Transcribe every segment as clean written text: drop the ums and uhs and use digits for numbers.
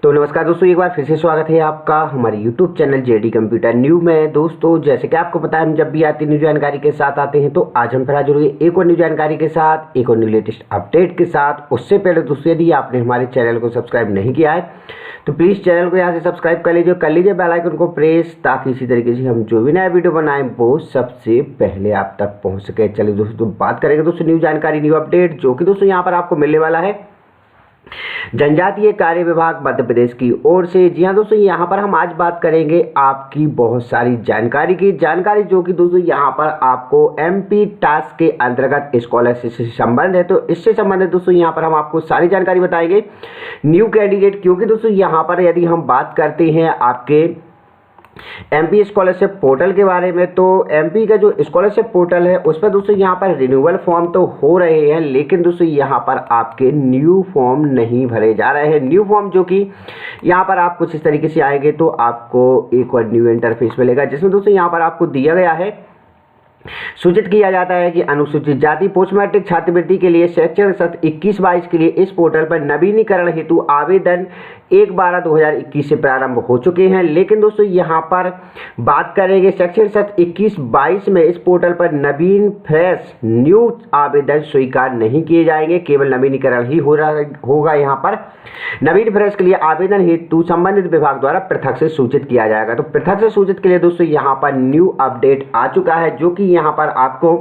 तो नमस्कार दोस्तों, एक बार फिर से स्वागत है आपका हमारे YouTube channel JD computer new में। दोस्तों जैसे कि आपको पता है, हम जब भी आती न्यू जानकारी के साथ आते हैं, तो आज हम फिर हाजिर हुए एक और न्यू जानकारी के साथ, एक और न्यू लेटेस्ट अपडेट के साथ। उससे पहले दोस्तों, यदि आपने हमारे चैनल को सब्सक्राइब नहीं किया है तो प्लीज़ चैनल को यहाँ से सब्सक्राइब कर लीजिए बेल आइकन को प्रेस, ताकि इसी तरीके से हम जो भी नया वीडियो बनाएं वो सबसे पहले आप तक पहुँच सके। चलिए दोस्तों, बात करेंगे दोस्तों न्यू जानकारी, न्यू अपडेट, जो कि दोस्तों यहाँ पर आपको मिलने वाला है जनजातीय कार्य विभाग मध्य प्रदेश की ओर से। जी हाँ दोस्तों, यहाँ पर हम आज बात करेंगे आपकी बहुत सारी जानकारी जो कि दोस्तों यहाँ पर आपको MP टास्क के अंतर्गत स्कॉलरशिप से संबंध है। तो इससे संबंधित दोस्तों यहाँ पर हम आपको सारी जानकारी बताएंगे न्यू कैंडिडेट, क्योंकि दोस्तों यहाँ पर यदि हम बात करते हैं आपके MP स्कॉलरशिप पोर्टल के बारे में, तो MP का जो स्कॉलरशिप पोर्टल है उस पर दोस्तों यहाँ पर रिन्यूअल फॉर्म तो हो रहे हैं, लेकिन दोस्तों यहाँ पर आपके न्यू फॉर्म नहीं भरे जा रहे हैं। न्यू फॉर्म जो कि यहाँ पर आप कुछ इस तरीके से आएंगे तो आपको एक और न्यू इंटरफेस मिलेगा, जिसमें दोस्तों यहाँ पर आपको दिया गया है, सूचित किया जाता है कि अनुसूचित जाति पोस्ट मैट्रिक छात्रवृत्ति के लिए शैक्षणिक सत्र 21-22 के लिए इस पोर्टल पर नवीनीकरण हेतु आवेदन 1/12/2021 से प्रारंभ हो चुके हैं। लेकिन दोस्तों यहाँ पर बात करेंगे शैक्षणिक सत्र 21-22 में इस पोर्टल पर नवीन फ्रेश न्यू आवेदन स्वीकार नहीं किए जाएंगे, केवल नवीनीकरण ही होगा। यहाँ पर नवीन फ्रेश के लिए आवेदन हेतु संबंधित विभाग द्वारा पृथक से सूचित किया जाएगा। तो पृथक से सूचित के लिए दोस्तों यहाँ पर न्यू अपडेट आ चुका है, जो कि यहाँ पर आपको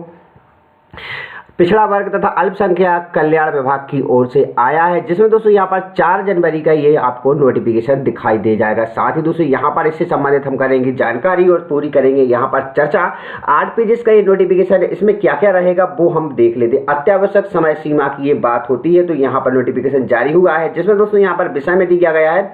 पिछड़ा वर्ग तथा अल्पसंख्यक कल्याण विभाग की ओर से आया है, जिसमें दोस्तों यहाँ पर 4 जनवरी का ये आपको नोटिफिकेशन दिखाई दे जाएगा। साथ ही दोस्तों यहाँ पर इससे संबंधित हम करेंगे जानकारी और पूरी करेंगे यहाँ पर चर्चा। 8 पेजेस का ये नोटिफिकेशन है, इसमें क्या क्या रहेगा वो हम देख लेते हैं। अत्यावश्यक समय सीमा की ये बात होती है, तो यहाँ पर नोटिफिकेशन जारी हुआ है, जिसमें दोस्तों यहाँ पर विषय में दिया गया है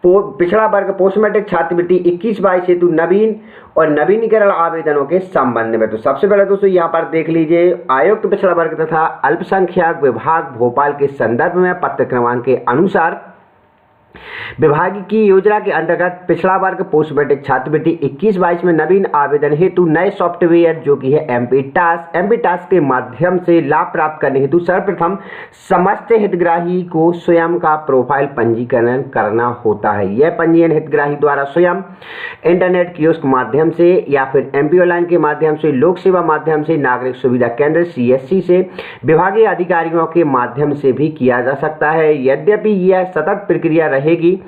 पिछड़ा वर्ग पोस्ट मैट्रिक छात्रवृत्ति 21-22 हेतु नवीन और नवीनीकरण आवेदनों के संबंध में। तो सबसे पहले दोस्तों यहाँ पर देख लीजिए, आयुक्त पिछड़ा वर्ग तथा अल्पसंख्यक विभाग भोपाल के संदर्भ में पत्र क्रमांक के अनुसार विभाग की योजना के अंतर्गत पिछड़ा वर्ग पोस्ट मैट्रिक छात्रवृत्ति 21-22 में नवीन आवेदन हेतु नए सॉफ्टवेयर जो कि है MP टास्क के माध्यम से लाभ प्राप्त करने हेतु सर्वप्रथम समस्त हितग्राही को स्वयं का प्रोफाइल पंजीकरण करना होता है। यह पंजीयन हितग्राही द्वारा स्वयं इंटरनेट कियोस्क माध्यम से या फिर MP ऑनलाइन के माध्यम से, लोक सेवा माध्यम से, नागरिक सुविधा केंद्र CSC से, विभागीय अधिकारियों के माध्यम से भी किया जा सकता है। यद्यपि यह सतत प्रक्रिया रहेगी,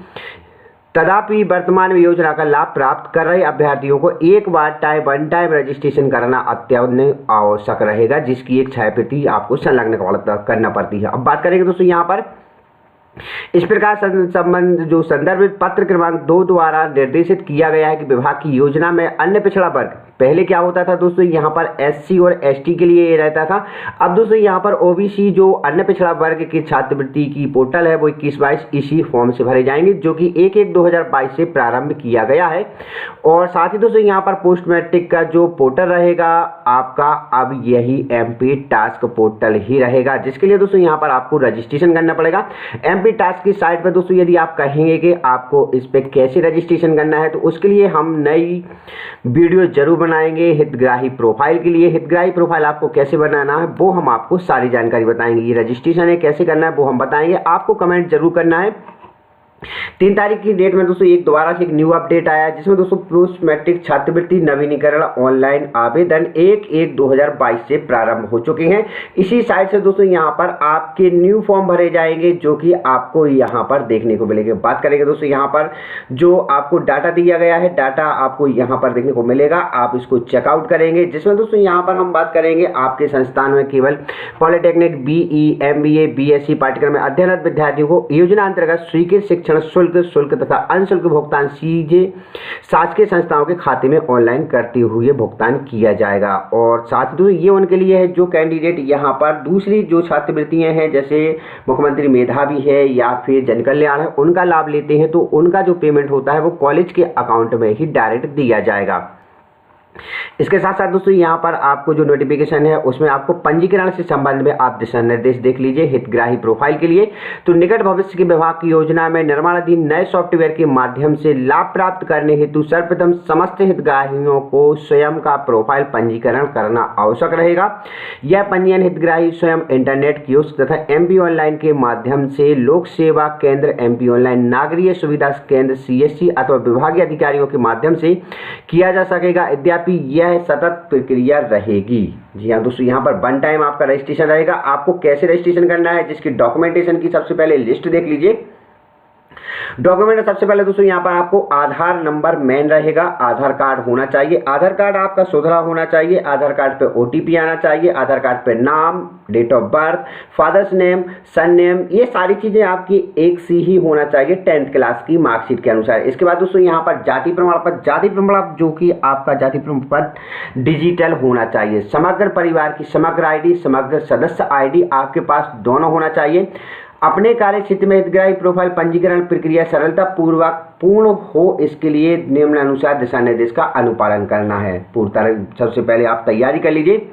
तथापि वर्तमान में योजना का लाभ प्राप्त कर रहे अभ्यर्थियों को एक बार वन टाइम रजिस्ट्रेशन कराना अत्यंत आवश्यक रहेगा, जिसकी एक छायाप्रति आपको संलग्न करना पड़ती है। अब बात करेंगे दोस्तों यहाँ पर इस प्रकार संबंध जो संदर्भित पत्र क्रमांक 2 द्वारा निर्देशित किया गया है कि विभाग की योजना में अन्य पिछड़ा वर्ग, पहले क्या होता था दोस्तों यहाँ पर SC और ST के लिए ये रहता था, अब दोस्तों यहाँ पर OBC जो अन्य पिछड़ा वर्ग की छात्रवृत्ति की पोर्टल है वो 21-22 इसी फॉर्म से भरे जाएंगे, जो कि 1/1/2022 से प्रारंभ किया गया है। और साथ ही दोस्तों यहाँ पर पोस्ट मैट्रिक का जो पोर्टल रहेगा आपका, अब यही MP टास्क पोर्टल ही रहेगा, जिसके लिए दोस्तों यहाँ पर आपको रजिस्ट्रेशन करना पड़ेगा। MP टास्क की साइट पर दोस्तों यदि आप कहेंगे कि आपको इस पे कैसे रजिस्ट्रेशन करना है, तो उसके लिए हम नई वीडियो जरूर बनाएंगे हितग्राही प्रोफाइल के लिए। हितग्राही प्रोफाइल आपको कैसे बनाना है वो हम आपको सारी जानकारी बताएंगे। ये रजिस्ट्रेशन है कैसे करना है वो हम बताएंगे, आपको कमेंट जरूर करना है। 3 तारीख की डेट में दोस्तों एक दोबारा से एक न्यू अपडेट आया है, जिसमें दोस्तों पोस्ट मैट्रिक छात्रवृत्ति नवीनीकरण ऑनलाइन आवेदन 1/1/2022 से प्रारंभ हो चुके हैं। इसी साइट से दोस्तों यहाँ पर आपके न्यू फॉर्म भरे जाएंगे, जो कि आपको यहाँ पर देखने को मिलेंगे। बात करेंगे दोस्तों यहाँ पर जो आपको डाटा दिया गया है, डाटा आपको यहाँ पर देखने को मिलेगा, आप इसको चेकआउट करेंगे, जिसमें दोस्तों यहाँ पर हम बात करेंगे आपके संस्थान में केवल पॉलिटेक्निक, BE, MBA, BSc पाठ्यक्रम में अध्ययनरत विद्यार्थियों को योजना अंतर्गत स्वीकृत शिक्षण शुल्क तथा अनशुल्क भुगतान सीधे शासकीय संस्थाओं के खाते में ऑनलाइन करते हुए भुगतान किया जाएगा। और साथ ही ये उनके लिए है जो कैंडिडेट यहाँ पर दूसरी जो छात्रवृत्तियां हैं, जैसे मुख्यमंत्री मेधावी है या फिर जन कल्याण है, उनका लाभ लेते हैं, तो उनका जो पेमेंट होता है वो कॉलेज के अकाउंट में ही डायरेक्ट दिया जाएगा। इसके साथ साथ दोस्तों यहाँ पर आपको जो नोटिफिकेशन है उसमें आपको पंजीकरण से संबंध में आप दिशा निर्देश देख लीजिए हितग्राही प्रोफाइल के लिए। तो निकट भविष्य के विभाग की योजना में निर्माणाधीन नए सॉफ्टवेयर के माध्यम से लाभ प्राप्त करने हेतु सर्वप्रथम समस्त हितग्राहियों को स्वयं का प्रोफाइल पंजीकरण करना आवश्यक रहेगा। यह पंजीयन हितग्राही स्वयं इंटरनेट कियोस्क तथा MP ऑनलाइन के माध्यम से लोक सेवा केंद्र, MP ऑनलाइन, नागरिक सुविधा केंद्र CSC अथवा विभागीय अधिकारियों के माध्यम से किया जा सकेगा। यद्यपि यह सतत प्रक्रिया रहेगी। जी हाँ दोस्तों, यहाँ पर वन टाइम आपका रजिस्ट्रेशन रहेगा। आपको कैसे रजिस्ट्रेशन करना है, जिसकी डॉक्यूमेंटेशन की सबसे पहले लिस्ट देख लीजिए। डॉक्यूमेंट सबसे पहले दोस्तों यहाँ पर आपको आधार नंबर मेन रहेगा, आधार कार्ड होना चाहिए, आधार कार्ड आपका सुधरा होना चाहिए, आधार कार्ड पे OTP आना चाहिए, आधार कार्ड पे नाम, date of birth, father's name, son name, ये सारी चीजें आपकी एक सी ही होना चाहिए 10th क्लास की मार्कशीट के अनुसार। इसके बाद दोस्तों यहाँ पर जाति प्रमाण पत्र, जो कि आपका जाति प्रमाण पत्र डिजिटल होना चाहिए। समग्र परिवार की समग्र ID, समग्र सदस्य ID आपके पास दोनों होना चाहिए। अपने कार्य क्षेत्र में हितग्राही प्रोफाइल पंजीकरण प्रक्रिया सरलता पूर्वक पूर्ण हो, इसके लिए निम्नानुसार दिशा निर्देश का अनुपालन करना है। पूरी तरह सबसे पहले आप तैयारी कर लीजिए।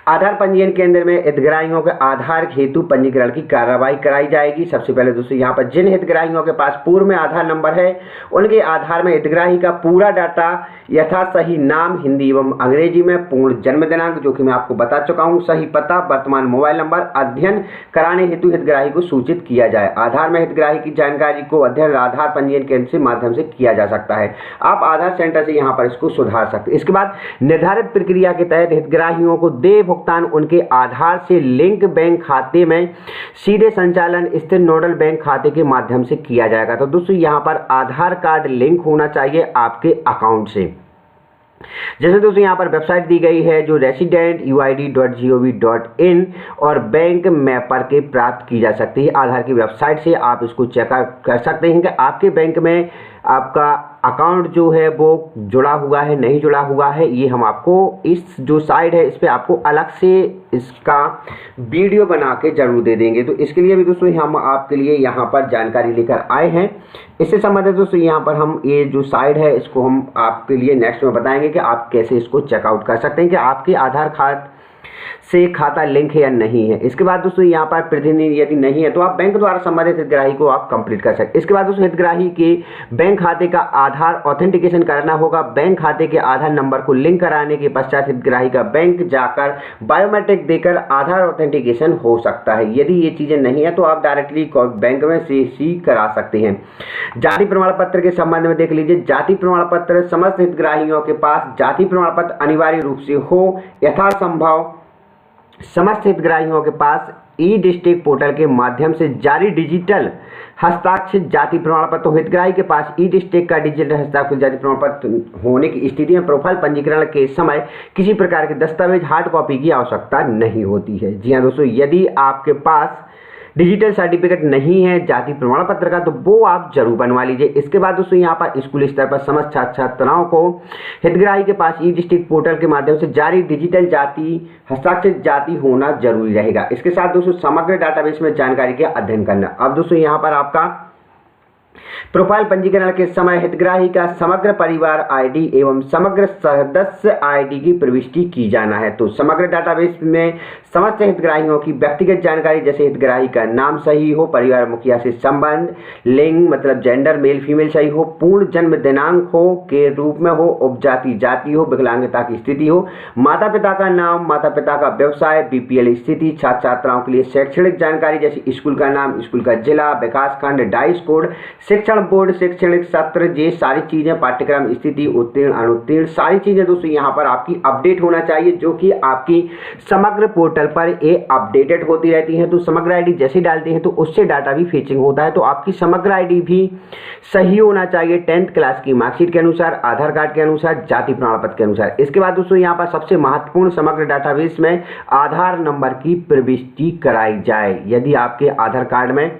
आधार पंजीयन केंद्र में हितग्राहियों के आधार हेतु पंजीकरण की कार्रवाई कराई जाएगी। सबसे पहले दोस्तों यहाँ पर जिन हितग्राहियों के पास पूर्व में आधार नंबर है, उनके आधार में हितग्राही का पूरा डाटा यथा सही नाम हिंदी एवं अंग्रेजी में, पूर्ण जन्म दिनांक जो कि मैं आपको बता चुका हूँ, सही पता, वर्तमान मोबाइल नंबर, अध्ययन कराने हेतु हितग्राही को सूचित किया जाए। आधार में हितग्राही की जानकारी को अध्ययन आधार पंजीयन केंद्र के माध्यम से किया जा सकता है। आप आधार सेंटर से यहाँ पर इसको सुधार सकते हैं। इसके बाद निर्धारित प्रक्रिया के तहत हितग्राहियों को देय भुगतान उनके आधार से लिंक बैंक खाते में सीधे संचालन स्थित नोडल बैंक खाते के माध्यम से किया जाएगा। तो दोस्तों यहाँ पर आधार कार्ड लिंक होना चाहिए आपके अकाउंट से। जैसे दोस्तों यहाँ पर वेबसाइट दी गई है जो resident.uid.gov.in और बैंक मैपर के प्राप्त की जा सकती है। आधार की वेबसाइट से आप इसको चेक कर सकते हैं कि आपके बैंक में आपका अकाउंट जो है वो जुड़ा हुआ है नहीं जुड़ा हुआ है। ये हम आपको इस जो साइट है इस पर आपको अलग से इसका वीडियो बना के जरूर दे देंगे। तो इसके लिए भी दोस्तों हम आपके लिए यहाँ पर जानकारी लेकर आए हैं। इससे संबंधित दोस्तों यहाँ पर हम ये जो साइट है इसको हम आपके लिए नेक्स्ट में बताएंगे कि आप कैसे इसको चेकआउट कर सकते हैं कि आपके आधार कार्ड से खाता लिंक है या नहीं है। इसके बाद दोस्तों यहाँ पर प्रतिनिधि यदि नहीं है तो आप बैंक द्वारा संबंधित हितग्राही को आप कंप्लीट कर सकते हैं। इसके बाद दोस्तों हितग्राही के बैंक खाते का आधार ऑथेंटिकेशन करना होगा। बैंक खाते के आधार नंबर को लिंक कराने के पश्चात हितग्राही का बैंक जाकर बायोमेट्रिक देकर आधार ऑथेंटिकेशन हो सकता है। यदि ये चीजें नहीं है तो आप डायरेक्टली बैंक में से ही करा सकते हैं। जाति प्रमाण पत्र के संबंध में देख लीजिए। जाति प्रमाण पत्र समस्त हितग्राहियों के पास जाति प्रमाण पत्र अनिवार्य रूप से हो। यथासंभव समस्त हितग्राहियों के पास ई-डिस्ट्रिक्ट पोर्टल के माध्यम से जारी डिजिटल हस्ताक्षरित जाति प्रमाण पत्र। हितग्राही के पास ई-डिस्ट्रिक्ट का डिजिटल हस्ताक्षरित जाति प्रमाण पत्र होने की स्थिति में प्रोफाइल पंजीकरण के समय किसी प्रकार के दस्तावेज हार्ड कॉपी की आवश्यकता नहीं होती है। जी हाँ दोस्तों, यदि आपके पास डिजिटल सर्टिफिकेट नहीं है जाति प्रमाण पत्र का तो वो आप जरूर बनवा लीजिए। इसके बाद दोस्तों यहाँ पर स्कूल स्तर पर समस्त छात्र छात्राओं को हितग्राही के पास ई-डिस्ट्रिक्ट पोर्टल के माध्यम से जारी डिजिटल जाति हस्ताक्षरित जाति होना जरूरी रहेगा। इसके साथ दोस्तों समग्र डाटाबेस में जानकारी का अध्ययन करना। अब दोस्तों यहाँ पर आपका प्रोफाइल पंजीकरण के समय हितग्राही का समग्र परिवार ID एवं समग्र सदस्य ID की प्रविष्टि की जाना है। तो समग्र डाटाबेस में समस्त हितग्राहियों की व्यक्तिगत जानकारी जैसे हितग्राही का नाम सही हो, परिवार मुखिया से संबंध, लिंग मतलब जेंडर मेल फीमेल सही हो, पूर्ण जन्म दिनांक हो के रूप में हो, उपजाति जाति हो, विकलांगता की स्थिति हो, माता पिता का नाम, माता पिता का व्यवसाय, BPL स्थिति, छात्र छात्राओं के लिए शैक्षणिक जानकारी जैसे स्कूल का नाम, स्कूल का जिला, विकास खंड, डाइस कोड, शिक्षण बोर्ड, शैक्षणिक सत्र, ये सारी चीजें, पाठ्यक्रम स्थिति, उत्तीर्ण अनुत्तीर्ण, सारी चीजें दोस्तों यहाँ पर आपकी अपडेट होना चाहिए जो कि आपकी समग्र पोर्टल पर ये अपडेटेड होती रहती है। तो समग्र ID जैसे डालते हैं तो उससे डाटा भी फेचिंग होता है। तो आपकी समग्र ID भी सही होना चाहिए 10th क्लास की मार्कशीट के अनुसार, आधार कार्ड के अनुसार, जाति प्रमाण पत्र के अनुसार। इसके बाद दोस्तों यहाँ पर सबसे महत्वपूर्ण समग्र डाटाबेस में आधार नंबर की प्रविष्टि कराई जाए। यदि आपके आधार कार्ड में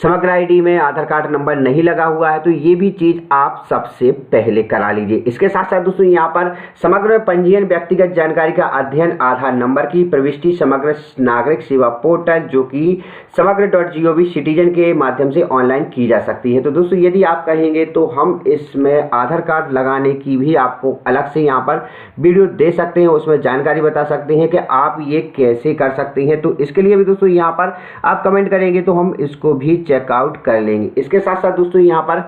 समग्र आईडी में आधार कार्ड नंबर नहीं लगा हुआ है तो ये भी चीज आप सबसे पहले करा लीजिए। इसके साथ साथ दोस्तों यहाँ पर समग्र पंजीयन व्यक्तिगत जानकारी का अध्ययन आधार नंबर की प्रविष्टि समग्र नागरिक सेवा पोर्टल जो कि समग्र.gov सिटीजन के माध्यम से ऑनलाइन की जा सकती है। तो दोस्तों यदि आप कहेंगे तो हम इसमें आधार कार्ड लगाने की भी आपको अलग से यहाँ पर वीडियो दे सकते हैं, उसमें जानकारी बता सकते हैं कि आप ये कैसे कर सकते हैं। तो इसके लिए भी दोस्तों यहाँ पर आप कमेंट करेंगे तो हम इसको भी चेकआउट कर लेंगे। इसके साथ साथ दोस्तों यहाँ पर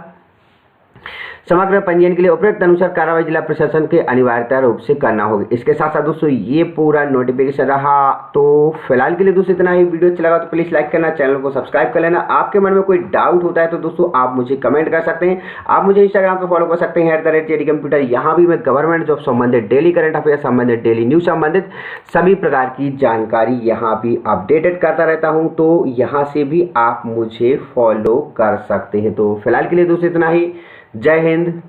समग्र पंजीयन के लिए उपयुक्त अनुसार कार्रवाई जिला प्रशासन के अनिवार्यता रूप से करना होगी। इसके साथ साथ दोस्तों ये पूरा नोटिफिकेशन रहा। तो फिलहाल के लिए दोस्तों इतना ही। वीडियो अच्छा लगा तो प्लीज लाइक करना, चैनल को सब्सक्राइब कर लेना। आपके मन में कोई डाउट होता है तो दोस्तों आप मुझे कमेंट कर सकते हैं। आप मुझे इंस्टाग्राम पर फॉलो कर सकते हैं @JD कंप्यूटर। यहाँ भी मैं गवर्नमेंट जॉब संबंधित, डेली करंट अफेयर संबंधित, डेली न्यूज संबंधित सभी प्रकार की जानकारी यहाँ भी अपडेटेड करता रहता हूँ। तो यहाँ से भी आप मुझे फॉलो कर सकते हैं। तो फिलहाल के लिए दोस्तों इतना ही। जय हिंद।